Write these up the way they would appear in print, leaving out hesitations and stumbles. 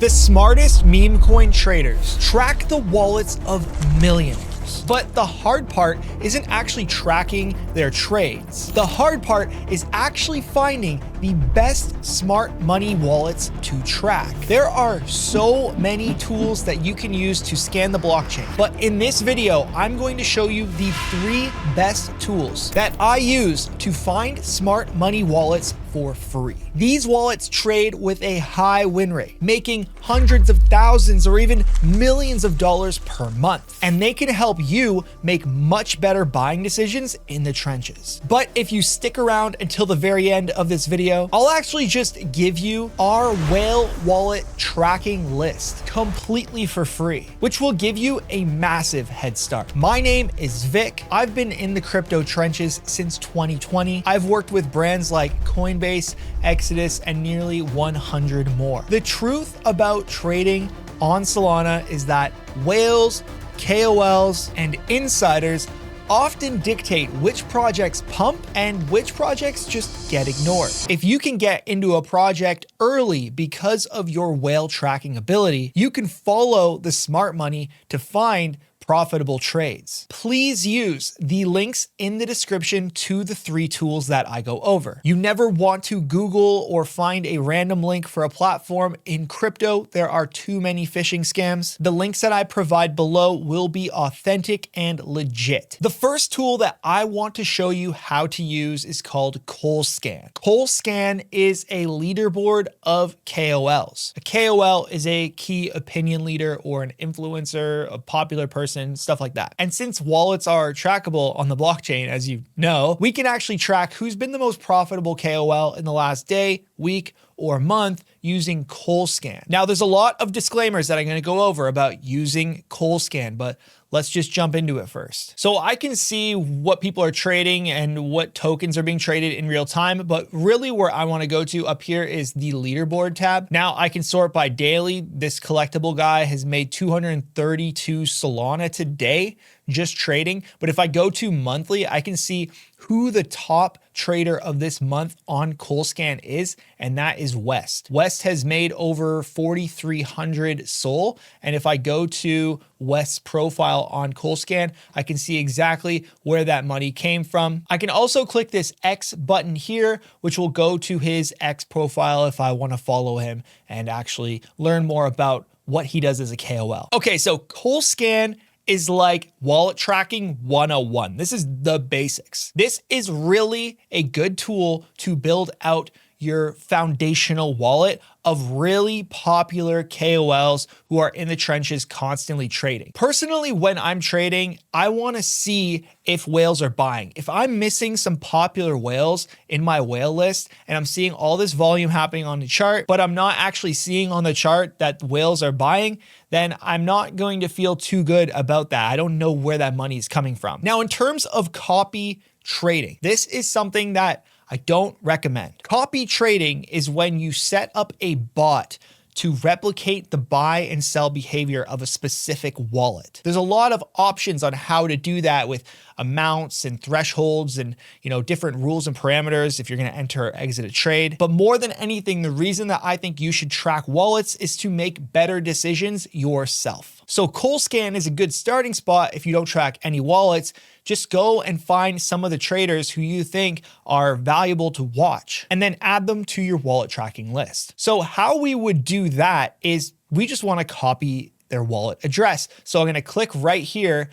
The smartest meme coin traders track the wallets of millionaires. But the hard part isn't actually tracking their trades. The hard part is actually finding the best smart money wallets to track. There are so many tools that you can use to scan the blockchain. But in this video, I'm going to show you the 3 best tools that I use to find smart money wallets for free. These wallets trade with a high win rate, making hundreds of thousands or even millions of dollars per month. And they can help you make much better buying decisions in the trenches. But if you stick around until the very end of this video, I'll actually just give you our whale wallet tracking list completely for free, which will give you a massive head start. My name is Vic. I've been in the crypto trenches since 2020. I've worked with brands like Coinbase, Exodus, and nearly 100 more. The truth about trading on Solana is that whales, KOLs, and insiders often dictate which projects pump and which projects just get ignored. If you can get into a project early because of your whale tracking ability, you can follow the smart money to find profitable trades. Please use the links in the description to the 3 tools that I go over. You never want to Google or find a random link for a platform. In crypto, there are too many phishing scams. The links that I provide below will be authentic and legit. The first tool that I want to show you how to use is called ColScan. ColScan is a leaderboard of KOLs. A KOL is a key opinion leader or an influencer, a popular person, stuff like that. And since wallets are trackable on the blockchain, as you know, we can actually track who's been the most profitable KOL in the last day, week, or month using ColScan. Now, there's a lot of disclaimers that I'm going to go over about using ColScan, but let's just jump into it first. So I can see what people are trading and what tokens are being traded in real time, but really where I want to go to up here is the leaderboard tab. Now I can sort by daily. This collectible guy has made 232 Solana today just trading. But if I go to monthly, I can see who the top trader of this month on ColScan is, and that is West. West has made over 4,300 Sol. And if I go to West's profile on ColScan, I can see exactly where that money came from. I can also click this X button here, which will go to his X profile if I want to follow him and actually learn more about what he does as a KOL. Okay, so ColScan is like wallet tracking 101. This is the basics. This is really a good tool to build out your foundational wallet of really popular KOLs who are in the trenches constantly trading. Personally, when I'm trading, I want to see if whales are buying. If I'm missing some popular whales in my whale list and I'm seeing all this volume happening on the chart, but I'm not actually seeing on the chart that whales are buying, then I'm not going to feel too good about that. I don't know where that money is coming from. Now, in terms of copy trading, this is something that I don't recommend. Copy trading is when you set up a bot to replicate the buy and sell behavior of a specific wallet. There's a lot of options on how to do that with amounts and thresholds and, different rules and parameters if you're going to enter or exit a trade. But more than anything, the reason that I think you should track wallets is to make better decisions yourself. So ColScan is a good starting spot if you don't track any wallets. Just go and find some of the traders who you think are valuable to watch and then add them to your wallet tracking list. So how we would do that is we just want to copy their wallet address. So I'm going to click right here,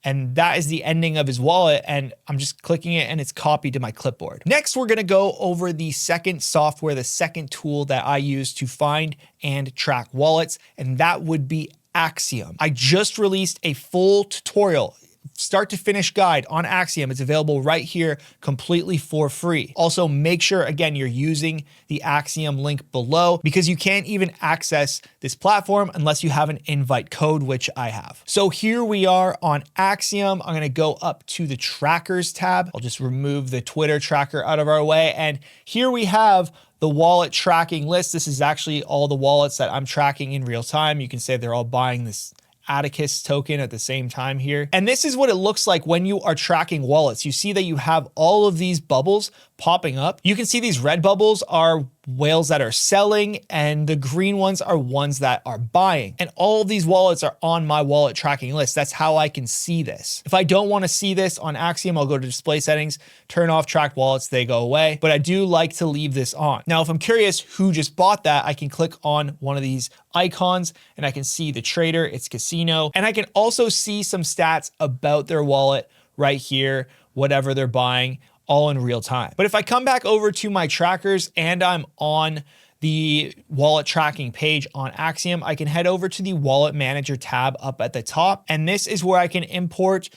and that is the ending of his wallet, and I'm just clicking it and it's copied to my clipboard. Next, we're going to go over the second software, the second tool that I use to find and track wallets, and that would be Axiom. I just released a full tutorial, start to finish guide on Axiom. It's available right here completely for free. Also, make sure, again, you're using the Axiom link below because you can't even access this platform unless you have an invite code, which I have. So here we are on Axiom. I'm going to go up to the trackers tab. I'll just remove the Twitter tracker out of our way. And here we have the wallet tracking list. This is actually all the wallets that I'm tracking in real time. You can say they're all buying this Atticus token at the same time here. And this is what it looks like when you are tracking wallets. You see that you have all of these bubbles, popping up, you can see these red bubbles are whales that are selling and the green ones are ones that are buying. And all of these wallets are on my wallet tracking list. That's how I can see this. If I don't want to see this on Axiom, I'll go to display settings, turn off tracked wallets, they go away. But I do like to leave this on. Now, if I'm curious who just bought that, I can click on one of these icons and I can see the trader, it's casino. And I can also see some stats about their wallet right here, whatever they're buying, all in real time. But if I come back over to my trackers and I'm on the wallet tracking page on Axiom, I can head over to the wallet manager tab up at the top. And this is where I can import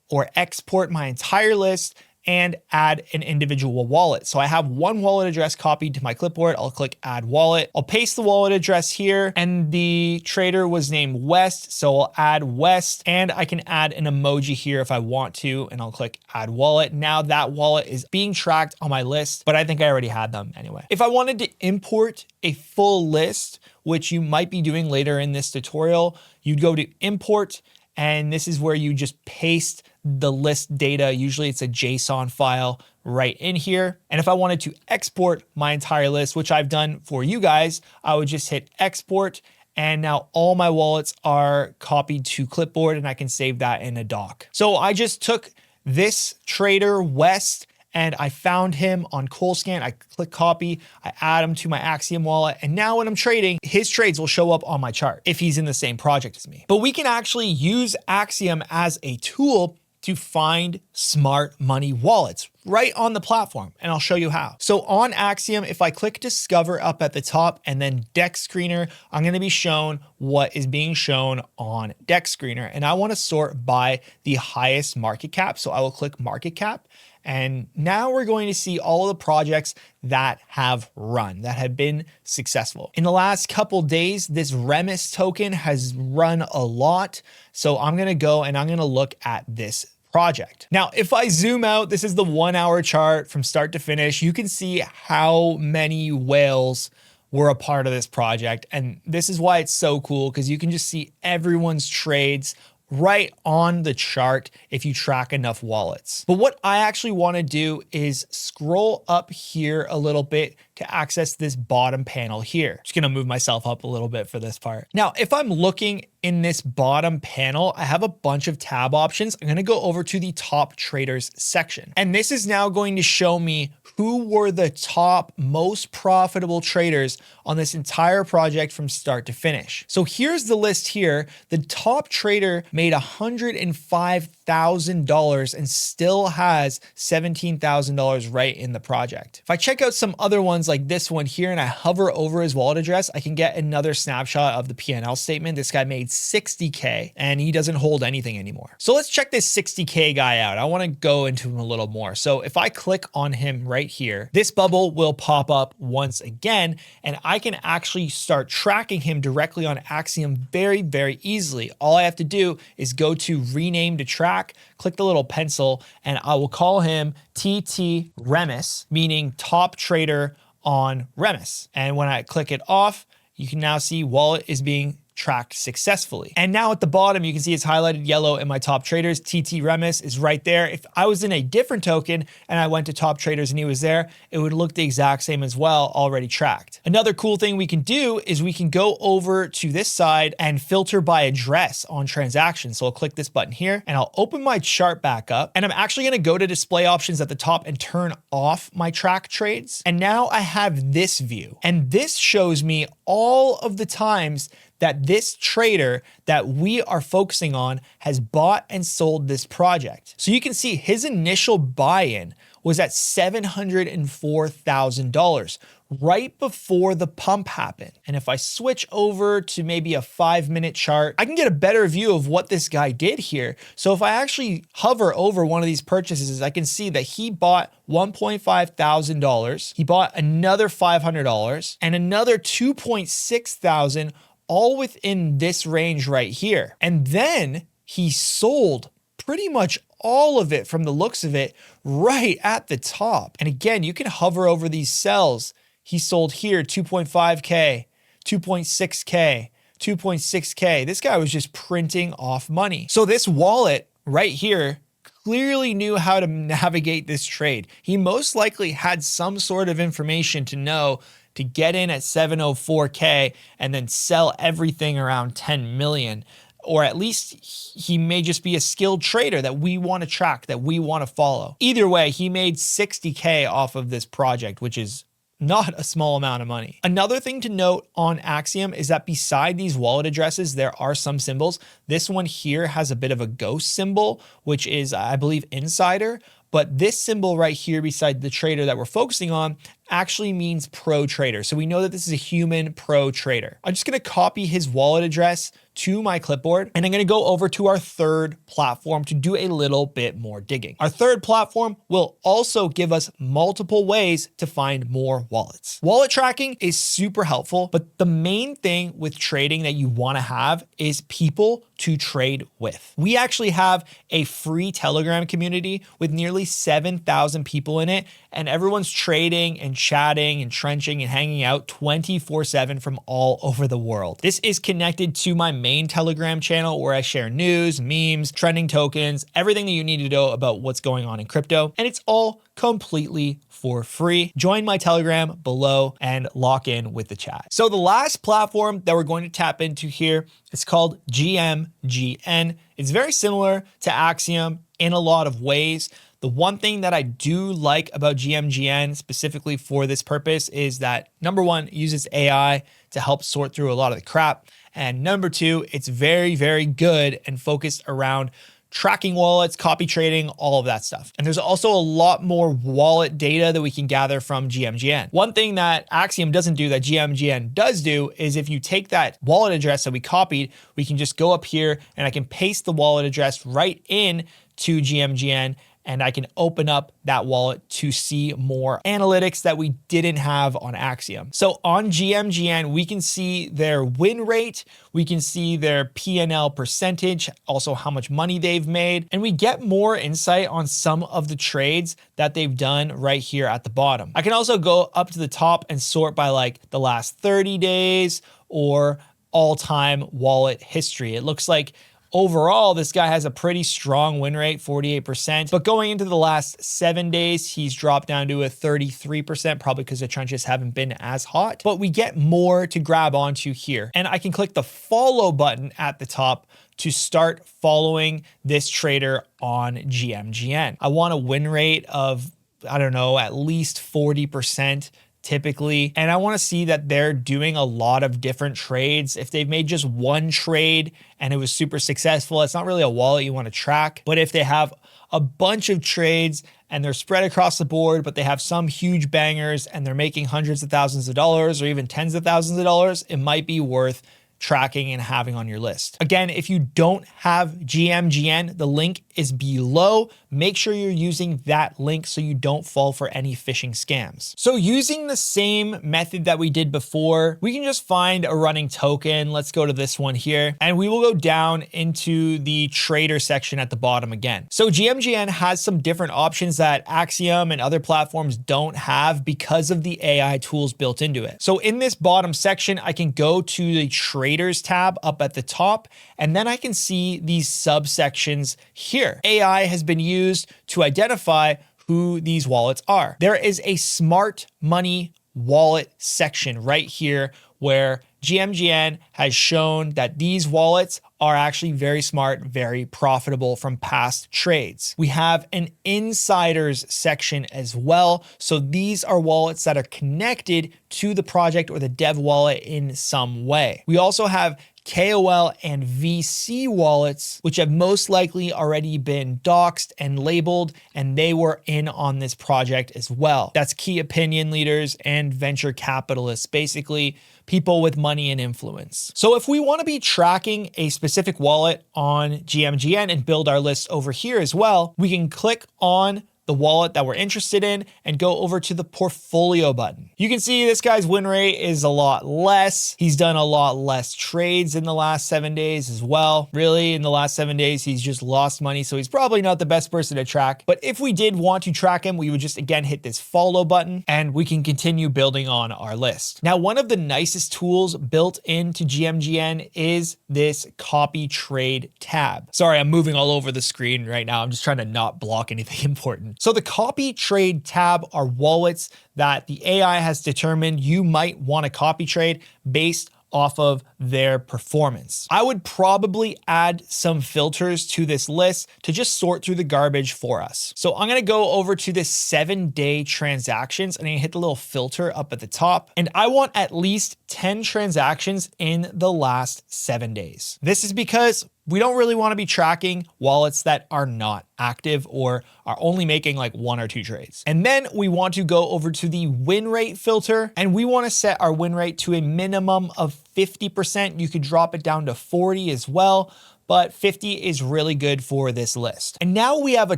or export my entire list and add an individual wallet. So I have one wallet address copied to my clipboard. I'll click add wallet. I'll paste the wallet address here and the trader was named West. So I'll add West and I can add an emoji here if I want to, and I'll click add wallet. Now that wallet is being tracked on my list, but I think I already had them anyway. If I wanted to import a full list, which you might be doing later in this tutorial, you'd go to import, and this is where you just paste the list data. Usually it's a JSON file right in here. And if I wanted to export my entire list, which I've done for you guys, I would just hit export. And now all my wallets are copied to clipboard and I can save that in a doc. So I just took this trader West and I found him on CoolScan. I click copy, I add him to my Axiom wallet. And now when I'm trading, his trades will show up on my chart if he's in the same project as me. But we can actually use Axiom as a tool to find smart money wallets right on the platform. And I'll show you how. So on Axiom, if I click discover up at the top and then deck screener, I'm going to be shown what is being shown on deck screener. And I want to sort by the highest market cap. So I will click market cap. And now we're going to see all of the projects that have run, that have been successful. In the last couple days, this Remis token has run a lot. So I'm going to go and I'm going to look at this project. Now, if I zoom out, this is the 1 hour chart from start to finish. You can see how many whales were a part of this project. And this is why it's so cool, because you can just see everyone's trades right on the chart if you track enough wallets. But what I actually want to do is scroll up here a little bit to access this bottom panel here. Just gonna move myself up a little bit for this part. Now, if I'm looking in this bottom panel, I have a bunch of tab options. I'm gonna go over to the top traders section. And this is now going to show me who were the top most profitable traders on this entire project from start to finish. So here's the list here. The top trader made $105,000 and still has $17,000 right in the project. If I check out some other ones like this one here and I hover over his wallet address, I can get another snapshot of the P&L statement. This guy made 60K and he doesn't hold anything anymore. So let's check this 60K guy out. I want to go into him a little more. So if I click on him right here, this bubble will pop up once again, and I can actually start tracking him directly on Axiom very, very easily. All I have to do is go to rename to track, click the little pencil, and I will call him TT Remis, meaning top trader on Remis. And when I click it off, you can now see wallet is being tracked successfully. And now at the bottom, you can see it's highlighted yellow in my top traders. TT Remis is right there. If I was in a different token and I went to top traders and he was there, it would look the exact same as well, already tracked. Another cool thing we can do is we can go over to this side and filter by address on transactions. So I'll click this button here and I'll open my chart back up, and I'm actually going to go to display options at the top and turn off my track trades. And now I have this view, and this shows me all of the times that this trader that we are focusing on has bought and sold this project. So you can see his initial buy-in was at $704,000 right before the pump happened. And if I switch over to maybe a 5-minute chart, I can get a better view of what this guy did here. So if I actually hover over one of these purchases, I can see that he bought $1,500. He bought another $500 and another $2,600, all within this range right here. And then he sold pretty much all of it from the looks of it right at the top. And again, you can hover over these cells. He sold here 2.5K, 2.6K, 2.6K. This guy was just printing off money. So this wallet right here clearly knew how to navigate this trade. He most likely had some sort of information to know to get in at 704K and then sell everything around 10 million. Or at least he may just be a skilled trader that we want to track, that we want to follow. Either way, he made 60K off of this project, which is not a small amount of money. Another thing to note on Axiom is that beside these wallet addresses, there are some symbols. This one here has a bit of a ghost symbol, which is, I believe, insider. But this symbol right here beside the trader that we're focusing on actually means pro trader. So we know that this is a human pro trader. I'm just gonna copy his wallet address to my clipboard, and I'm gonna go over to our third platform to do a little bit more digging. Our third platform will also give us multiple ways to find more wallets. Wallet tracking is super helpful, but the main thing with trading that you wanna have is people to trade with. We actually have a free Telegram community with nearly 7,000 people in it, and everyone's trading and chatting and trenching and hanging out 24/7 from all over the world. This is connected to my main Telegram channel where I share news, memes, trending tokens, everything that you need to know about what's going on in crypto, and it's all completely for free. Join my Telegram below and lock in with the chat. So the last platform that we're going to tap into here is called GMGN. It's very similar to Axiom in a lot of ways. The one thing that I do like about GMGN specifically for this purpose is that number one, it uses AI to help sort through a lot of the crap. And number two, it's very, very good and focused around tracking wallets, copy trading, all of that stuff. And there's also a lot more wallet data that we can gather from GMGN. One thing that Axiom doesn't do that GMGN does do is if you take that wallet address that we copied, we can just go up here and I can paste the wallet address right in to GMGN, and I can open up that wallet to see more analytics that we didn't have on Axiom. So on GMGN, we can see their win rate, we can see their P&L percentage, also how much money they've made, and we get more insight on some of the trades that they've done right here at the bottom. I can also go up to the top and sort by like the last 30 days or all-time wallet history. It looks like overall, this guy has a pretty strong win rate, 48%. But going into the last 7 days, he's dropped down to a 33%, probably because the trenches haven't been as hot. But we get more to grab onto here. And I can click the follow button at the top to start following this trader on GMGN. I want a win rate of, I don't know, at least 40%. Typically, and I want to see that they're doing a lot of different trades. If they've made just one trade and it was super successful, it's not really a wallet you want to track. But if they have a bunch of trades and they're spread across the board, but they have some huge bangers and they're making hundreds of thousands of dollars or even tens of thousands of dollars, it might be worth tracking and having on your list. Again, if you don't have GMGN, the link is below. Make sure you're using that link so you don't fall for any phishing scams. So using the same method that we did before, we can just find a running token. Let's go to this one here, and we will go down into the trader section at the bottom again. So GMGN has some different options that Axiom and other platforms don't have because of the AI tools built into it. So in this bottom section, I can go to the traders tab up at the top, and then I can see these subsections here. AI has been used to identify who these wallets are. There is a smart money wallet section right here where GMGN has shown that these wallets are actually very smart, very profitable from past trades. We have an insiders section as well. So these are wallets that are connected to the project or the dev wallet in some way. We also have KOL and VC wallets, which have most likely already been doxed and labeled, and they were in on this project as well. That's key opinion leaders and venture capitalists, basically people with money and influence. So if we want to be tracking a specific wallet on GMGN and build our list over here as well, we can click on the wallet that we're interested in and go over to the portfolio button. You can see this guy's win rate is a lot less. He's done a lot less trades in the last 7 days as well. Really, in the last 7 days, he's just lost money, so he's probably not the best person to track. But if we did want to track him, we would just again hit this follow button and we can continue building on our list. Now, one of the nicest tools built into GMGN is this copy trade tab. Sorry, I'm moving all over the screen right now. I'm just trying to not block anything important. So the copy trade tab are wallets that the AI has determined you might want to copy trade based off of their performance. I would probably add some filters to this list to just sort through the garbage for us. So I'm going to go over to this 7-day transactions and I hit the little filter up at the top. And I want at least 10 transactions in the last 7 days. This is because we don't really want to be tracking wallets that are not active or are only making like 1 or 2 trades. And then we want to go over to the win rate filter and we want to set our win rate to a minimum of 50%. You could drop it down to 40 as well, but 50 is really good for this list. And now we have a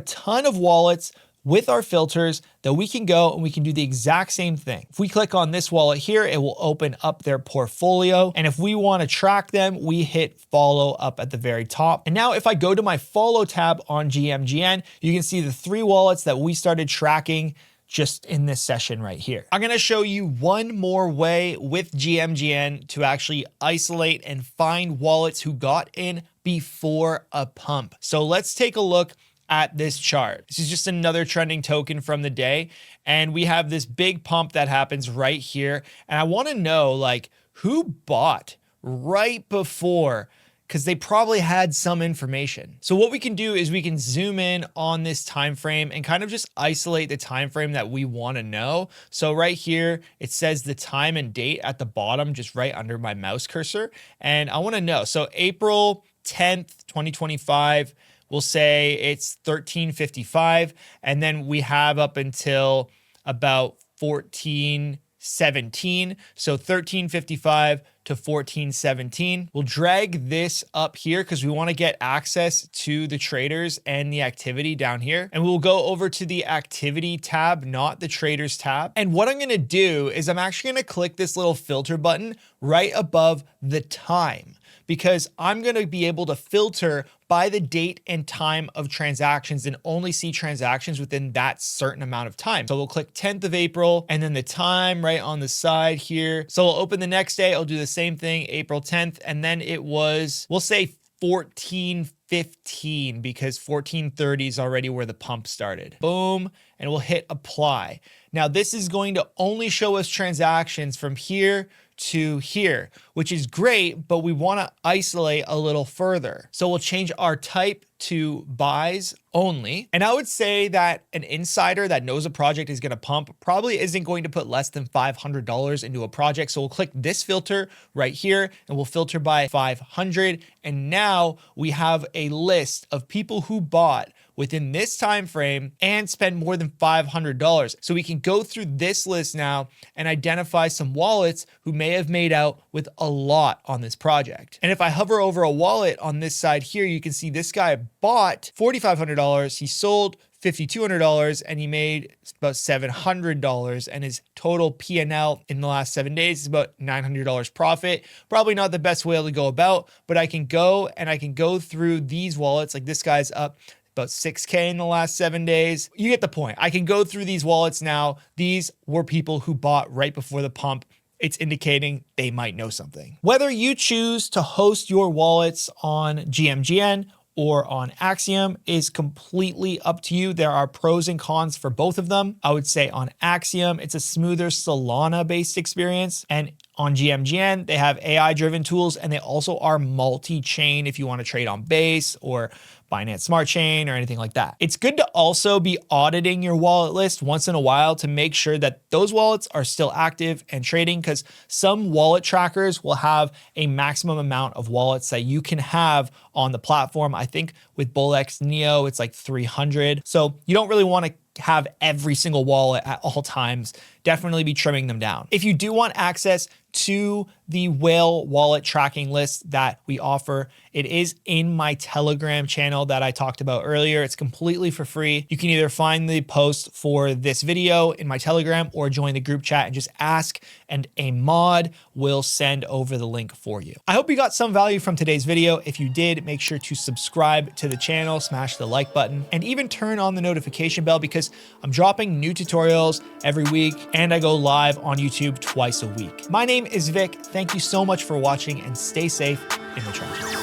ton of wallets with our filters that we can go and we can do the exact same thing. If we click on this wallet here, it will open up their portfolio. And if we want to track them, we hit follow up at the very top. And now if I go to my follow tab on GMGN, you can see the 3 wallets that we started tracking just in this session right here. I'm gonna show you one more way with GMGN to actually isolate and find wallets who got in before a pump. So let's take a look at this chart. This is just another trending token from the day. And we have this big pump that happens right here. And I wanna know like who bought right before, because they probably had some information. So what we can do is we can zoom in on this time frame and kind of just isolate the time frame that we wanna know. So right here, it says the time and date at the bottom, just right under my mouse cursor. And I wanna know, so April 10th, 2025, we'll say it's 13:55, and then we have up until about 14:17. So 13:55 to 14:17. We'll drag this up here because we want to get access to the traders and the activity down here. And we'll go over to the activity tab, not the traders tab. And what I'm going to do is I'm actually going to click this little filter button right above the time, because I'm going to be able to filter by the date and time of transactions and only see transactions within that certain amount of time. So we'll click 10th of April and then the time right on the side here. So we'll open the next day. I'll do the same thing, April 10th. And then it was, we'll say 14:15 because 14:30 is already where the pump started. Boom. And we'll hit apply. Now this is going to only show us transactions from here to here, which is great, but we want to isolate a little further. So we'll change our type to buys only. And I would say that an insider that knows a project is going to pump probably isn't going to put less than $500 into a project. So we'll click this filter right here and we'll filter by 500. And now we have a list of people who bought within this time frame and spend more than $500. So we can go through this list now and identify some wallets who may have made out with a lot on this project. And if I hover over a wallet on this side here, you can see this guy bought $4,500, he sold $5,200, and he made about $700, and his total P&L in the last 7 days is about $900 profit. Probably not the best way to go about, but I can go and I can go through these wallets. Like this guy's up about 6K in the last 7 days. You get the point. I can go through these wallets now. These were people who bought right before the pump. It's indicating they might know something. Whether you choose to host your wallets on GMGN or on Axiom is completely up to you. There are pros and cons for both of them. I would say on Axiom, it's a smoother Solana-based experience. And on GMGN, they have AI-driven tools, and they also are multi-chain if you want to trade on Base or Binance Smart Chain or anything like that. It's good to also be auditing your wallet list once in a while to make sure that those wallets are still active and trading, because some wallet trackers will have a maximum amount of wallets that you can have on the platform. I think with BullX Neo, it's like 300. So you don't really want to have every single wallet at all times. Definitely be trimming them down. If you do want access to the whale wallet tracking list that we offer. It is in my Telegram channel that I talked about earlier. It's completely for free. You can either find the post for this video in my Telegram or join the group chat and just ask, and a mod will send over the link for you. I hope you got some value from today's video. If you did, make sure to subscribe to the channel, smash the like button, and even turn on the notification bell because I'm dropping new tutorials every week and I go live on YouTube twice a week. My name is Vic. Thank you so much for watching and stay safe in the trenches.